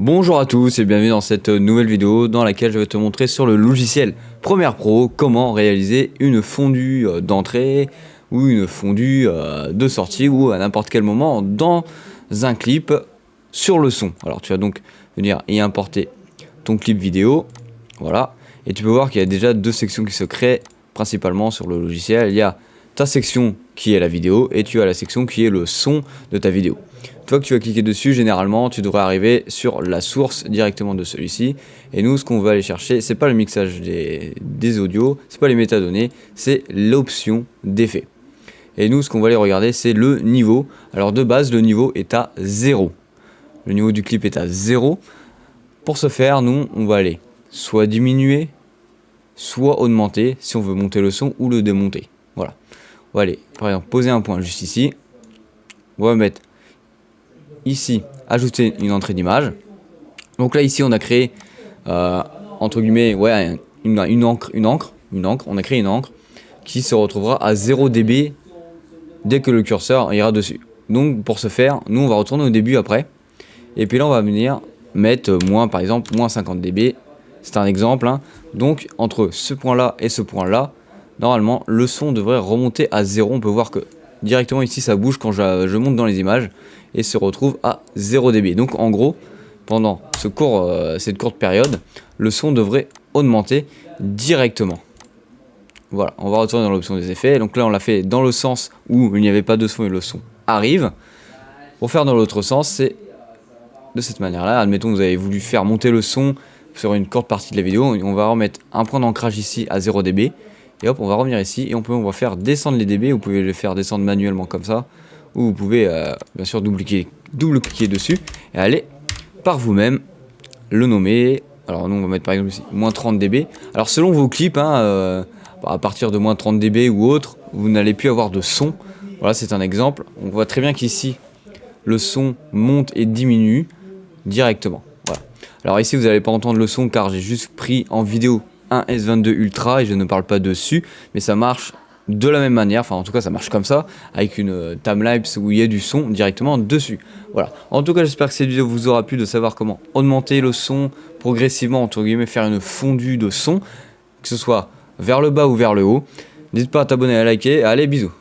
Bonjour à tous et bienvenue dans cette nouvelle vidéo dans laquelle je vais te montrer sur le logiciel Premiere Pro comment réaliser une fondue d'entrée ou une fondue de sortie ou à n'importe quel moment dans un clip sur le son. Alors tu vas donc venir y importer ton clip vidéo, voilà, et tu peux voir qu'il y a déjà deux sections qui se créent principalement sur le logiciel. Il y a ta section qui est la vidéo et tu as la section qui est le son de ta vidéo. Une fois que tu vas cliquer dessus, généralement tu devrais arriver sur la source directement de celui-ci. Et nous, ce qu'on va aller chercher, c'est pas le mixage des audios, c'est pas les métadonnées, c'est l'option d'effet. Et nous, ce qu'on va aller regarder, c'est le niveau. Alors de base, le niveau est à 0. Le niveau du clip est à 0. Pour ce faire, nous, on va aller soit diminuer, soit augmenter si on veut monter le son ou le démonter. Voilà. On va aller, par exemple, poser un point juste ici. On va mettre ici, ajouter une entrée d'image. Donc là, ici, on a créé, entre guillemets, ouais, une encre. On a créé une encre qui se retrouvera à 0 dB dès que le curseur ira dessus. Donc, pour ce faire, nous, on va retourner au début après. Et puis là, on va venir mettre moins, par exemple, moins 50 dB. C'est un exemple. Hein. Donc, entre ce point-là et ce point-là, normalement, le son devrait remonter à 0. On peut voir que directement ici, ça bouge quand je monte dans les images et se retrouve à 0 dB. Donc, en gros, pendant cette courte période, le son devrait augmenter directement. Voilà, on va retourner dans l'option des effets. Donc là, on l'a fait dans le sens où il n'y avait pas de son et le son arrive. Pour faire dans l'autre sens, c'est de cette manière-là. Admettons que vous avez voulu faire monter le son sur une courte partie de la vidéo. On va remettre un point d'ancrage ici à 0 dB. Et hop, on va revenir ici et on va faire descendre les dB. Vous pouvez les faire descendre manuellement comme ça. Ou vous pouvez bien sûr double-cliquer dessus et aller par vous-même le nommer. Alors nous, on va mettre par exemple ici moins 30 dB. Alors selon vos clips, hein, à partir de moins 30 dB ou autre, vous n'allez plus avoir de son. Voilà, c'est un exemple. On voit très bien qu'ici, le son monte et diminue directement. Voilà. Alors ici, vous n'allez pas entendre le son car j'ai juste pris en vidéo un S22 Ultra et je ne parle pas dessus, mais ça marche de la même manière, enfin en tout cas ça marche comme ça, avec une timelapse où il y a du son directement dessus. Voilà. En tout cas, j'espère que cette vidéo vous aura plu de savoir comment augmenter le son progressivement, entre guillemets, faire une fondue de son, que ce soit vers le bas ou vers le haut. N'hésite pas à t'abonner et à liker. Allez, bisous.